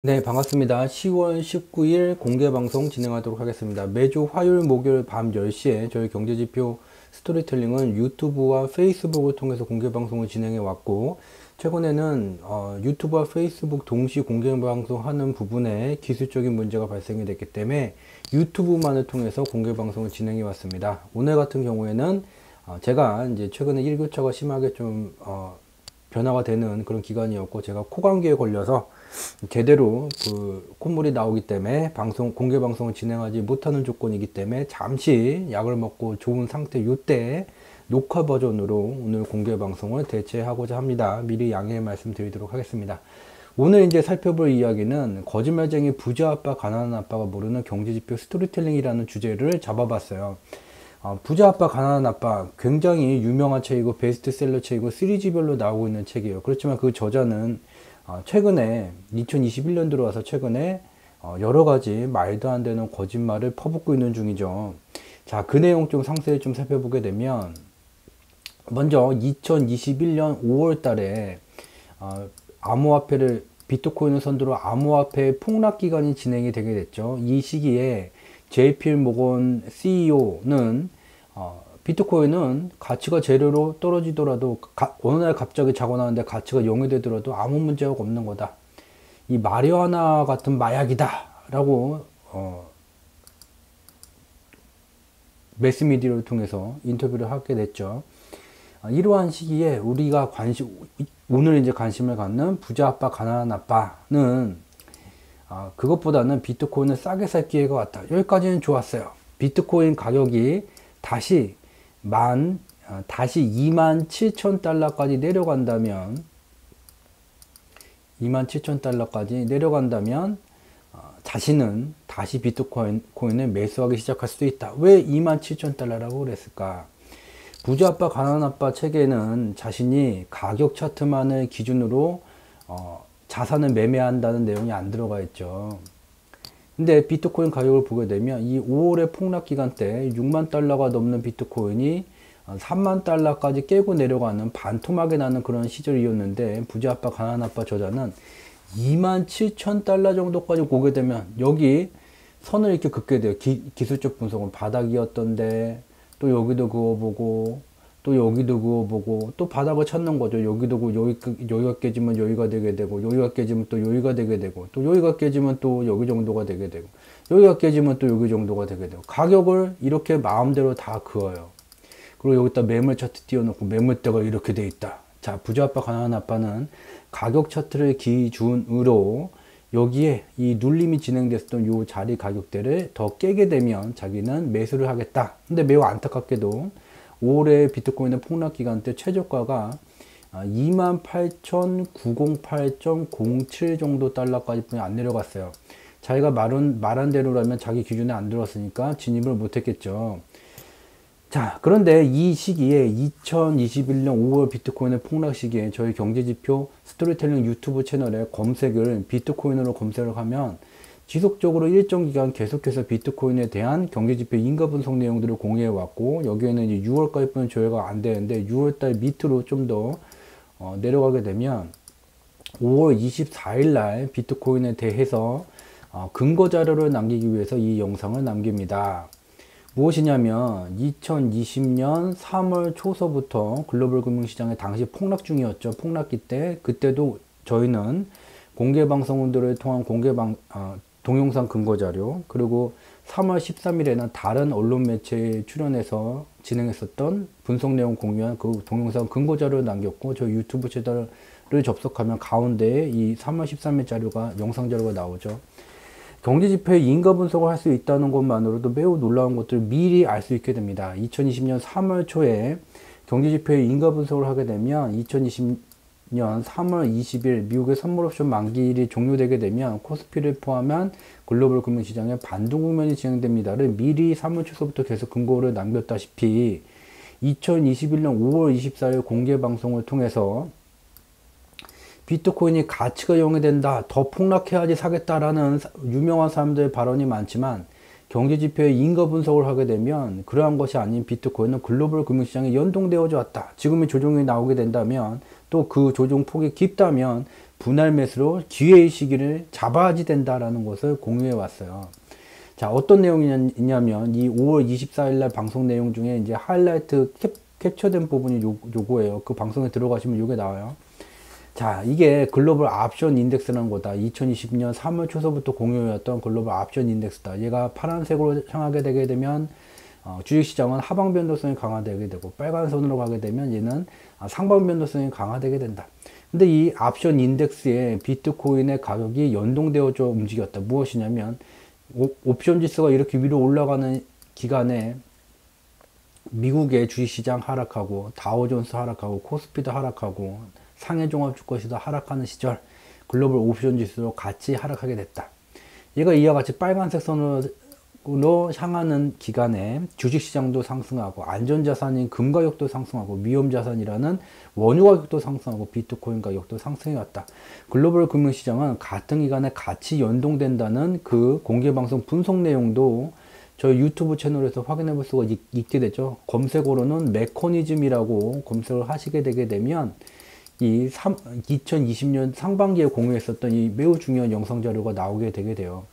네, 반갑습니다. 10월 19일 공개방송 진행하도록 하겠습니다. 매주 화요일, 목요일 밤 10시에 저희 경제지표 스토리텔링은 유튜브와 페이스북을 통해서 공개방송을 진행해 왔고, 최근에는 유튜브와 페이스북 동시 공개방송하는 부분에 기술적인 문제가 발생이 됐기 때문에 유튜브만을 통해서 공개방송을 진행해 왔습니다. 오늘 같은 경우에는 제가 이제 최근에 일교차가 심하게 좀 변화가 되는 그런 기간이었고, 제가 코감기에 걸려서 제대로 그 콧물이 나오기 때문에 공개 방송을 진행하지 못하는 조건이기 때문에 잠시 약을 먹고 좋은 상태 요때 녹화 버전으로 오늘 공개 방송을 대체하고자 합니다. 미리 양해 말씀드리도록 하겠습니다. 오늘 이제 살펴볼 이야기는 거짓말쟁이 부자 아빠 가난한 아빠가 모르는 경제지표 스토리텔링이라는 주제를 잡아봤어요. 부자 아빠 가난한 아빠 굉장히 유명한 책이고 베스트셀러 책이고 시리즈별로 나오고 있는 책이에요. 그렇지만 그 저자는 최근에 2021년 들어와서 최근에 여러 가지 말도 안 되는 거짓말을 퍼붓고 있는 중이죠. 자, 그 내용 좀 상세히 좀 살펴보게 되면, 먼저 2021년 5월 달에 암호화폐를 비트코인을 선두로 암호화폐 폭락 기간이 진행이 되게 됐죠. 이 시기에 JP 모건 CEO는 비트코인은 가치가 제로로 떨어지더라도 어느 날 갑자기 자고 나는데 가치가 0이 되더라도 아무 문제가 없는 거다. 이 마리화나 같은 마약이다 라고 매스미디어를 통해서 인터뷰를 하게 됐죠. 이러한 시기에 우리가 오늘 이제 관심을 갖는 부자 아빠 가난한 아빠는 그것보다는 비트코인을 싸게 살 기회가 왔다. 여기까지는 좋았어요. 비트코인 가격이 다시 27,000달러까지 내려간다면 27,000달러까지 내려간다면 자신은 다시 비트코인을 매수하기 시작할 수도 있다. 왜 27,000달러라고 그랬을까? 부자 아빠 가난한 아빠 책에는 자신이 가격 차트만을 기준으로 자산을 매매한다는 내용이 안 들어가 있죠. 근데 비트코인 가격을 보게 되면 이 5월의 폭락 기간 때 6만 달러가 넘는 비트코인이 3만 달러까지 깨고 내려가는 반토막이 나는 그런 시절이었는데, 부자 아빠 가난한 아빠 저자는 27,000달러 정도까지 보게 되면 여기 선을 이렇게 긋게 돼요. 기술적 분석은 바닥이었던데 또 여기도 그어보고 또 여기도 그어보고 또 바닥을 찾는 거죠. 여기도 여기가 깨지면 여기가 되게 되고, 여기가 깨지면 또 여기가 되게 되고, 또 여기가 깨지면 또 여기 정도가 되게 되고, 여기가 깨지면 또 여기 정도가 되게 되고, 가격을 이렇게 마음대로 다 그어요. 그리고 여기다 매물 차트 띄워놓고 매물대가 이렇게 돼 있다. 자, 부자 아빠 가난한 아빠는 가격 차트를 기준으로 여기에 이 눌림이 진행됐었던 요 자리 가격대를 더 깨게 되면 자기는 매수를 하겠다. 근데 매우 안타깝게도 5월에 비트코인의 폭락 기간 때 최저가가 28,908.07 정도 달러까지 안 내려갔어요. 자기가 말한 대로라면 자기 기준에 안 들어왔으니까 진입을 못했겠죠. 자, 그런데 이 시기에 2021년 5월 비트코인의 폭락 시기에 저희 경제지표 스토리텔링 유튜브 채널에 비트코인으로 검색을 하면 지속적으로 일정 기간 계속해서 비트코인에 대한 경제지표 인가 분석 내용들을 공유해 왔고, 여기에는 이제 6월까지뿐 조회가 안 되는데 6월달 밑으로 좀 더 내려가게 되면 5월 24일 날 비트코인에 대해서 근거 자료를 남기기 위해서 이 영상을 남깁니다. 무엇이냐면 2020년 3월 초서부터 글로벌 금융시장에 당시 폭락 중이었죠. 폭락기 때 그때도 저희는 공개방송들을 통한 동영상 근거자료, 그리고 3월 13일에는 다른 언론 매체에 출연해서 진행했었던 분석 내용 공유한 그 동영상 근거자료를 남겼고, 저희 유튜브 채널을 접속하면 가운데에 이 3월 13일 자료가, 영상 자료가 나오죠. 경제지표의 인가 분석을 할 수 있다는 것만으로도 매우 놀라운 것들을 미리 알 수 있게 됩니다. 2020년 3월 초에 경제지표의 인가 분석을 하게 되면 2020년 3월 20일 미국의 선물옵션 만기일이 종료되게 되면 코스피를 포함한 글로벌 금융시장에 반등 국면이 진행됩니다를 미리 3월 초서부터 계속 근거를 남겼다시피 2021년 5월 24일 공개 방송을 통해서 비트코인이 가치가 0이 된다, 더 폭락해야지 사겠다라는 유명한 사람들의 발언이 많지만, 경제지표의 인가 분석을 하게 되면 그러한 것이 아닌 비트코인은 글로벌 금융시장에 연동되어져 왔다. 지금의 조정이 나오게 된다면, 또 그 조정 폭이 깊다면 분할 매수로 기회의 시기를 잡아야지 된다라는 것을 공유해 왔어요. 자, 어떤 내용이냐면 이 5월 24일 날 방송 내용 중에 이제 하이라이트 캡처된 부분이 요거예요. 그 방송에 들어가시면 요게 나와요. 자, 이게 글로벌 옵션 인덱스라는 거다. 2020년 3월 초서부터 공유해왔던 글로벌 옵션 인덱스다. 얘가 파란색으로 향하게 되게 되면 주식시장은 하방 변동성이 강화되게 되고, 빨간 선으로 가게 되면 얘는 상방 변동성이 강화되게 된다. 근데 이 옵션 인덱스에 비트코인의 가격이 연동되어져 움직였다. 무엇이냐면 옵션 지수가 이렇게 위로 올라가는 기간에 미국의 주식시장 하락하고, 다우존스 하락하고, 코스피도 하락하고, 상해 종합주가시도 하락하는 시절 글로벌 옵션 지수로 같이 하락하게 됐다. 얘가 이와 같이 빨간색 선으로 향하는 기간에 주식시장도 상승하고, 안전자산인 금 가격도 상승하고, 위험자산이라는 원유 가격도 상승하고, 비트코인 가격도 상승해왔다. 글로벌 금융시장은 같은 기간에 같이 연동된다는 그 공개방송 분석 내용도 저희 유튜브 채널에서 확인해 볼 수가 있게 되죠. 검색어로는 메커니즘이라고 검색을 하시게 되게 되면 이 2020년 상반기에 공유했었던 이 매우 중요한 영상 자료가 나오게 되게 돼요.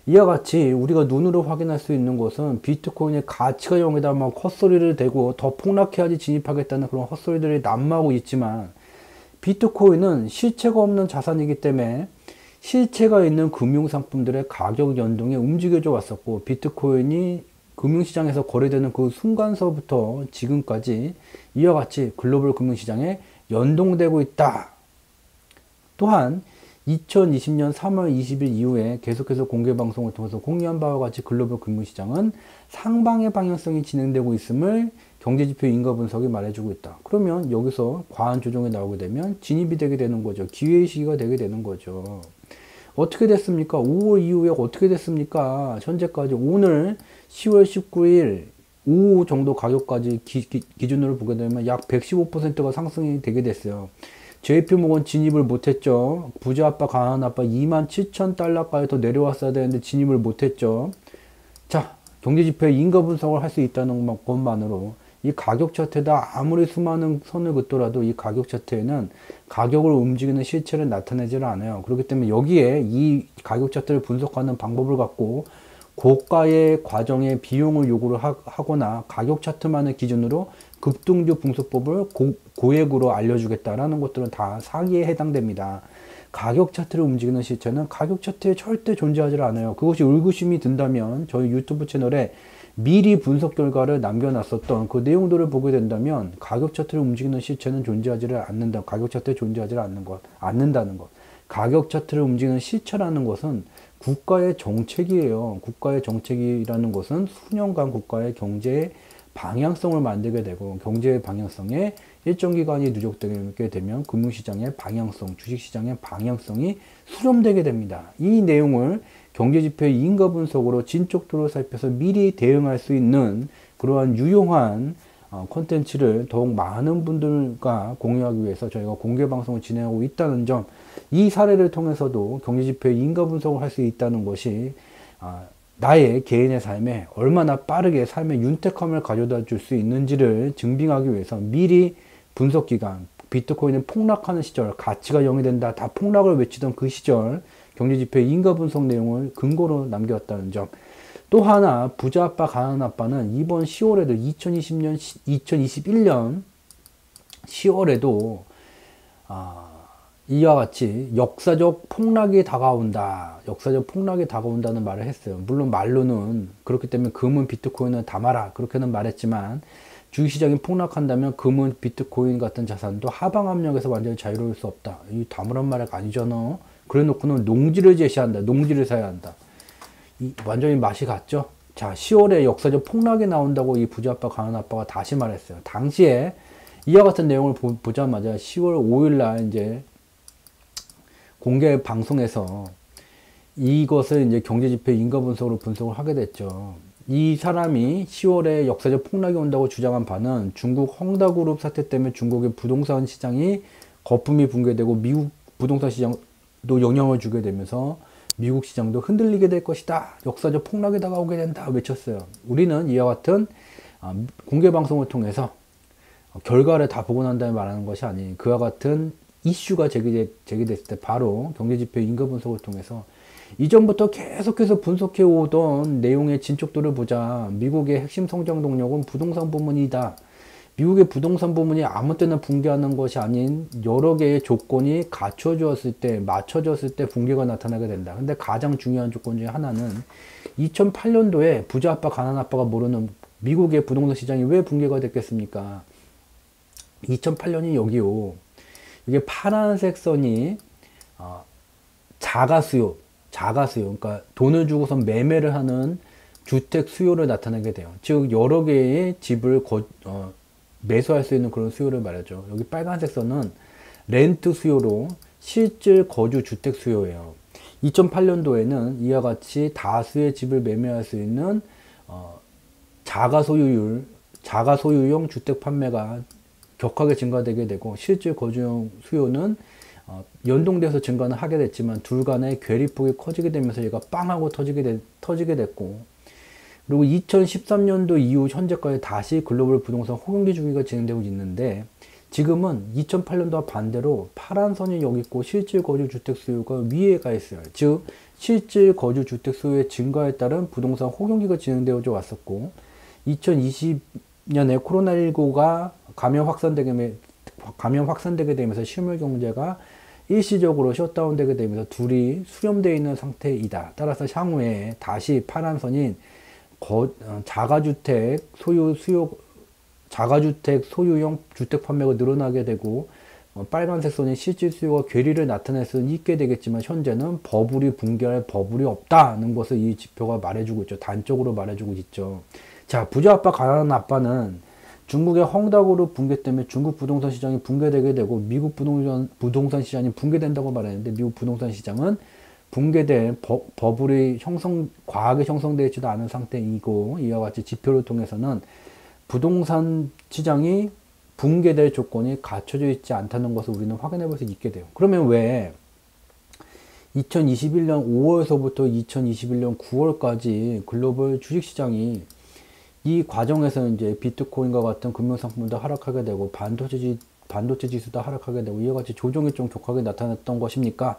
이와 같이 우리가 눈으로 확인할 수 있는 것은 비트코인의 가치가 0에다 막 헛소리를 대고 더 폭락해야지 진입하겠다는 그런 헛소리들이 난무하고 있지만, 비트코인은 실체가 없는 자산이기 때문에 실체가 있는 금융상품들의 가격 연동에 움직여져 왔었고, 비트코인이 금융시장에서 거래되는 그 순간서부터 지금까지 이와 같이 글로벌 금융시장에 연동되고 있다. 또한 2020년 3월 20일 이후에 계속해서 공개방송을 통해서 공유한 바와 같이 글로벌 금융시장은 상방의 방향성이 진행되고 있음을 경제지표 인가 분석이 말해주고 있다. 그러면 여기서 과한 조정이 나오게 되면 진입이 되게 되는 거죠. 기회의 시기가 되게 되는 거죠. 어떻게 됐습니까? 5월 이후에 어떻게 됐습니까? 현재까지 오늘 10월 19일 오후 정도 가격까지 기준으로 보게 되면 약 115%가 상승이 되게 됐어요. JP모건 진입을 못했죠. 부자 아빠, 가난한 아빠 27,000달러까지 더 내려왔어야 되는데 진입을 못했죠. 자, 경제지표의 인가 분석을 할 수 있다는 것만으로 이 가격 차트에다 아무리 수많은 선을 긋더라도 이 가격 차트에는 가격을 움직이는 실체를 나타내지를 않아요. 그렇기 때문에 여기에 이 가격 차트를 분석하는 방법을 갖고 고가의 과정에 비용을 요구를 하거나 가격 차트만을 기준으로 급등주 분석법을 고액으로 알려주겠다라는 것들은 다 사기에 해당됩니다. 가격 차트를 움직이는 실체는 가격 차트에 절대 존재하지 않아요. 그것이 의구심이 든다면 저희 유튜브 채널에 미리 분석 결과를 남겨놨었던 그 내용들을 보게 된다면 가격 차트를 움직이는 실체는 존재하지를 않는다. 가격 차트에 존재하지 않는다는 것. 가격 차트를 움직이는 실체라는 것은 국가의 정책이에요. 국가의 정책이라는 것은 수년간 국가의 경제의 방향성을 만들게 되고, 경제의 방향성에 일정 기간이 누적되게 되면 금융시장의 방향성, 주식시장의 방향성이 수렴되게 됩니다. 이 내용을 경제지표의 인가 분석으로 진척도로 살펴서 미리 대응할 수 있는 그러한 유용한 콘텐츠를 더욱 많은 분들과 공유하기 위해서 저희가 공개방송을 진행하고 있다는 점, 이 사례를 통해서도 경제지표의 인가 분석을 할 수 있다는 것이 나의 개인의 삶에 얼마나 빠르게 삶의 윤택함을 가져다 줄 수 있는지를 증빙하기 위해서 미리 분석기간, 비트코인이 폭락하는 시절, 가치가 0이 된다, 다 폭락을 외치던 그 시절 경제지표의 인가 분석 내용을 근거로 남겨왔다는 점. 또 하나, 부자 아빠, 가난한 아빠는 이번 10월에도 2021년 10월에도 이와 같이 역사적 폭락이 다가온다. 역사적 폭락이 다가온다는 말을 했어요. 물론 말로는 그렇기 때문에 금은 비트코인은 담아라. 그렇게는 말했지만 주식시장이 폭락한다면 금은 비트코인 같은 자산도 하방 압력에서 완전히 자유로울 수 없다. 이 담으란 말이 아니잖아. 그래 놓고는 농지를 제시한다. 농지를 사야 한다. 완전히 맛이 갔죠. 자, 10월에 역사적 폭락이 나온다고 이 부자 아빠, 가난한 아빠가 다시 말했어요. 당시에 이와 같은 내용을 보자마자 10월 5일 날 이제 공개 방송에서 이것을 이제 경제지표 인가 분석으로 분석을 하게 됐죠. 이 사람이 10월에 역사적 폭락이 온다고 주장한 바는 중국 헝다그룹 사태 때문에 중국의 부동산 시장이 거품이 붕괴되고 미국 부동산 시장도 영향을 주게 되면서 미국 시장도 흔들리게 될 것이다. 역사적 폭락이 다가오게 된다. 외쳤어요. 우리는 이와 같은 공개 방송을 통해서 결과를 다 보고 난 다음에 말하는 것이 아닌 그와 같은 이슈가 제기됐을 때 바로 경제지표 인가 분석을 통해서 이전부터 계속해서 분석해 오던 내용의 진척도를 보자. 미국의 핵심 성장 동력은 부동산 부문이다. 미국의 부동산 부문이 아무 때나 붕괴하는 것이 아닌 여러 개의 조건이 갖춰졌을 때, 맞춰졌을 때 붕괴가 나타나게 된다. 근데 가장 중요한 조건 중에 하나는 2008년도에 부자 아빠, 가난 아빠가 모르는 미국의 부동산 시장이 왜 붕괴가 됐겠습니까? 2008년이 여기요. 이게 파란색 선이 자가 수요, 그러니까 돈을 주고서 매매를 하는 주택 수요를 나타내게 돼요. 즉 여러 개의 집을 매수할 수 있는 그런 수요를 말하죠. 여기 빨간색 선은 렌트 수요로 실질 거주 주택 수요예요. 2008년도에는 이와 같이 다수의 집을 매매할 수 있는 자가 소유용 주택 판매가 격하게 증가되게 되고 실질 거주용 수요는 연동돼서 증가는 하게 됐지만 둘 간의 괴리폭이 커지게 되면서 얘가 빵하고 터지게 됐고, 그리고 2013년도 이후 현재까지 다시 글로벌 부동산 호경기 주기가 진행되고 있는데, 지금은 2008년도와 반대로 파란 선이 여기 있고 실질 거주 주택 수요가 위에 가 있어요. 즉 실질 거주 주택 수요의 증가에 따른 부동산 호경기가 진행되어 왔었고, 2020년에 코로나19가 감염 확산되게 되면서 실물 경제가 일시적으로 셧다운되게 되면서 둘이 수렴되어 있는 상태이다. 따라서 향후에 다시 파란 선인 자가주택 소유용 주택 판매가 늘어나게 되고, 빨간색 선이 실질 수요가 괴리를 나타낼 수는 있게 되겠지만 현재는 버블이 붕괴할 버블이 없다는 것을 이 지표가 말해주고 있죠. 단적으로 말해주고 있죠. 자, 부자 아빠, 가난한 아빠는 중국의 헝다그룹 붕괴 때문에 중국 부동산 시장이 붕괴되게 되고 미국 부동산 시장이 붕괴된다고 말했는데, 미국 부동산 시장은 붕괴된 버블이 과하게 형성되어 있지도 않은 상태이고, 이와 같이 지표를 통해서는 부동산 시장이 붕괴될 조건이 갖춰져 있지 않다는 것을 우리는 확인해 볼 수 있게 돼요. 그러면 왜 2021년 5월서부터 2021년 9월까지 글로벌 주식시장이 이 과정에서 이제 비트코인과 같은 금융상품도 하락하게 되고 반도체 지수도 하락하게 되고 이와 같이 조정이 좀 격하게 나타났던 것입니까?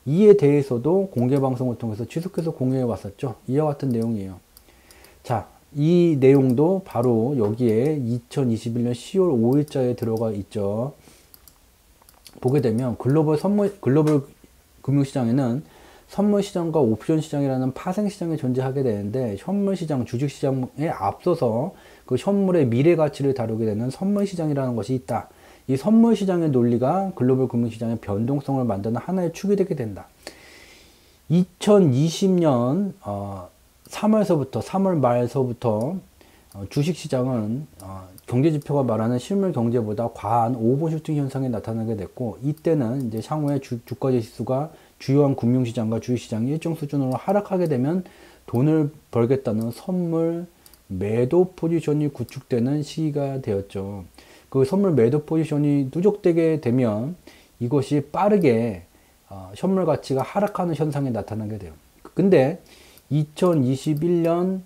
이에 대해서도 공개방송을 통해서 지속해서 공유해 왔었죠. 이와 같은 내용이에요. 자, 이 내용도 바로 여기에 2021년 10월 5일자에 들어가 있죠. 보게 되면 글로벌 금융시장에는 선물시장과 옵션시장이라는 파생시장이 존재하게 되는데, 현물시장, 주식시장에 앞서서 그 현물의 미래가치를 다루게 되는 선물시장이라는 것이 있다. 이 선물시장의 논리가 글로벌 금융시장의 변동성을 만드는 하나의 축이 되게 된다. 2020년 3월 말서부터 주식시장은 경제지표가 말하는 실물 경제보다 과한 오버슈팅 현상이 나타나게 됐고, 이때는 이제 향후에 주가지수가 주요한 금융시장과 주식시장이 일정 수준으로 하락하게 되면 돈을 벌겠다는 선물 매도 포지션이 구축되는 시기가 되었죠. 그 선물 매도 포지션이 누적되게 되면 이것이 빠르게 현물 가치가 하락하는 현상이 나타나게 돼요. 근데 2021년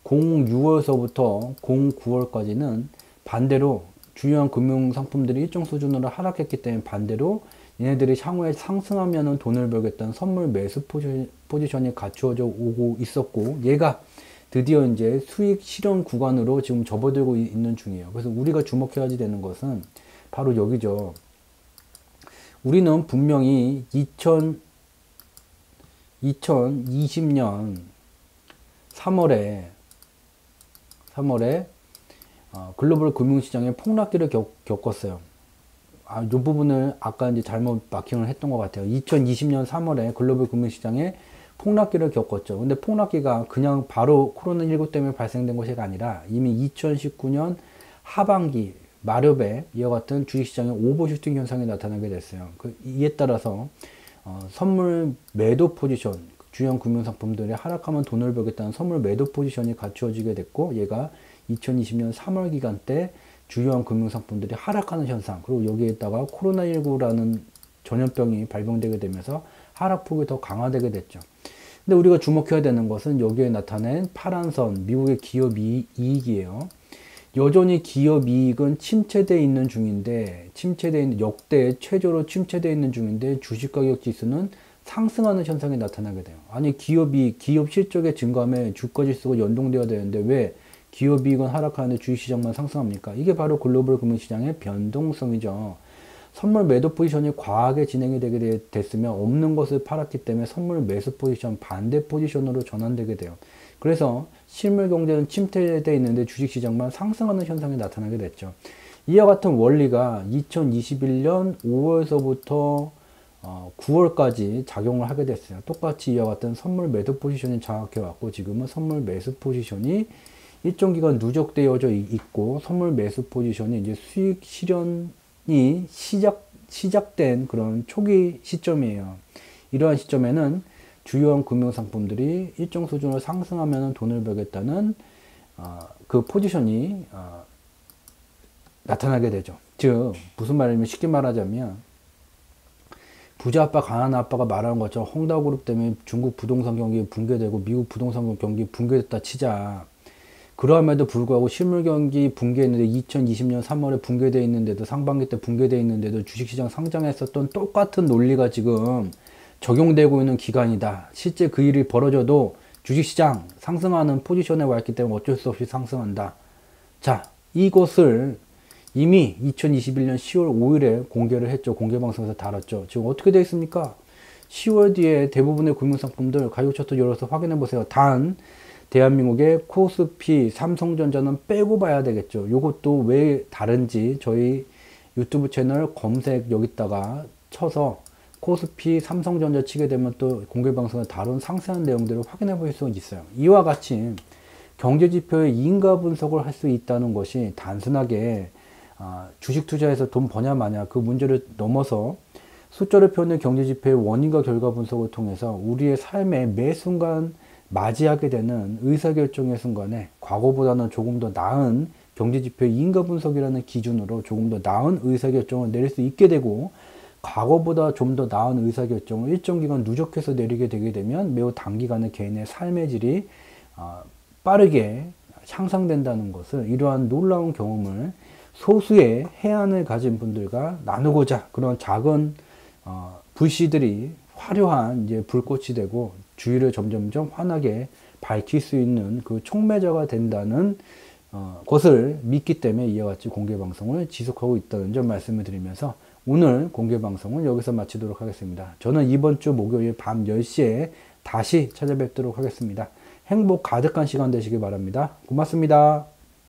06월서부터 09월까지는 반대로 주요한 금융상품들이 일정 수준으로 하락했기 때문에 반대로 얘네들이 향후에 상승하면 돈을 벌겠다는 선물 매수 포지션이 갖추어져 오고 있었고, 얘가 드디어 이제 수익 실현 구간으로 지금 접어들고 있는 중이에요. 그래서 우리가 주목해야 되는 것은 바로 여기죠. 우리는 분명히 2020년 3월에 글로벌 금융시장의 폭락기를 겪었어요. 이 부분을 아까 이제 잘못 마킹을 했던 것 같아요. 2020년 3월에 글로벌 금융시장에 폭락기를 겪었죠. 근데 폭락기가 그냥 바로 코로나19 때문에 발생된 것이 아니라 이미 2019년 하반기 마렵에 이와 같은 주식시장의 오버슈팅 현상이 나타나게 됐어요. 이에 따라서 선물 매도 포지션, 주요한 금융상품들이 하락하면 돈을 벌겠다는 선물 매도 포지션이 갖추어지게 됐고, 얘가 2020년 3월 기간 때 주요한 금융상품들이 하락하는 현상, 그리고 여기에다가 코로나19라는 전염병이 발병되게 되면서 하락폭이 더 강화되게 됐죠. 근데 우리가 주목해야 되는 것은 여기에 나타낸 파란 선, 미국의 기업 이익이에요. 여전히 기업 이익은 침체되어 있는 중인데, 역대 최저로 침체되어 있는 중인데, 주식가격 지수는 상승하는 현상이 나타나게 돼요. 아니, 기업 실적의 증감에 주가지수가 연동되어야 되는데, 왜 기업 이익은 하락하는데 주식시장만 상승합니까? 이게 바로 글로벌 금융시장의 변동성이죠. 선물 매도 포지션이 과하게 진행이 되게 됐으면 없는 것을 팔았기 때문에 선물 매수 포지션, 반대 포지션으로 전환되게 돼요. 그래서 실물 경제는 침체되어 있는데 주식시장만 상승하는 현상이 나타나게 됐죠. 이와 같은 원리가 2021년 5월서부터 9월까지 작용을 하게 됐어요. 똑같이 이와 같은 선물 매도 포지션이 장악해 왔고, 지금은 선물 매수 포지션이 일정 기간 누적되어져 있고, 선물 매수 포지션이 이제 수익 실현이 시작된 그런 초기 시점이에요. 이러한 시점에는 주요한 금융상품들이 일정 수준으로 상승하면 돈을 벌겠다는 그 포지션이 나타나게 되죠. 즉 무슨 말이냐면, 쉽게 말하자면 부자 아빠 가난한 아빠가 말하는 것처럼 헝다그룹 때문에 중국 부동산 경기 붕괴되고 미국 부동산 경기 붕괴됐다 치자. 그러함에도 불구하고 실물 경기 붕괴했는데 2020년 3월에 붕괴되어 있는데도, 상반기 때 붕괴되어 있는데도 주식시장 상장했었던 똑같은 논리가 지금 적용되고 있는 기간이다. 실제 그 일이 벌어져도 주식시장 상승하는 포지션에 와 있기 때문에 어쩔 수 없이 상승한다. 자, 이것을 이미 2021년 10월 5일에 공개를 했죠. 공개방송에서 다뤘죠. 지금 어떻게 되어 있습니까? 10월 뒤에 대부분의 금융상품들 가격 차트 열어서 확인해 보세요. 단 대한민국의 코스피, 삼성전자는 빼고 봐야 되겠죠. 이것도 왜 다른지 저희 유튜브 채널 검색 여기다가 쳐서 코스피, 삼성전자 치게 되면 또 공개방송에 다룬 상세한 내용들을 확인해 보실 수 있어요. 이와 같이 경제지표의 인가 분석을 할 수 있다는 것이 단순하게 주식 투자해서 돈 버냐 마냐 그 문제를 넘어서 숫자로 표현된 경제지표의 원인과 결과 분석을 통해서 우리의 삶의 매 순간 맞이하게 되는 의사결정의 순간에 과거보다는 조금 더 나은 경제지표의 인가 분석이라는 기준으로 조금 더 나은 의사결정을 내릴 수 있게 되고, 과거보다 좀 더 나은 의사결정을 일정 기간 누적해서 내리게 되게 되면 매우 단기간에 개인의 삶의 질이 빠르게 향상된다는 것을, 이러한 놀라운 경험을 소수의 해안을 가진 분들과 나누고자 그런 작은 불씨들이 화려한 이제 불꽃이 되고 주위를 점점점 환하게 밝힐 수 있는 그 촉매자가 된다는 것을 믿기 때문에 이와 같이 공개 방송을 지속하고 있다는 점 말씀을 드리면서 오늘 공개 방송은 여기서 마치도록 하겠습니다. 저는 이번 주 목요일 밤 10시에 다시 찾아뵙도록 하겠습니다. 행복 가득한 시간 되시길 바랍니다. 고맙습니다.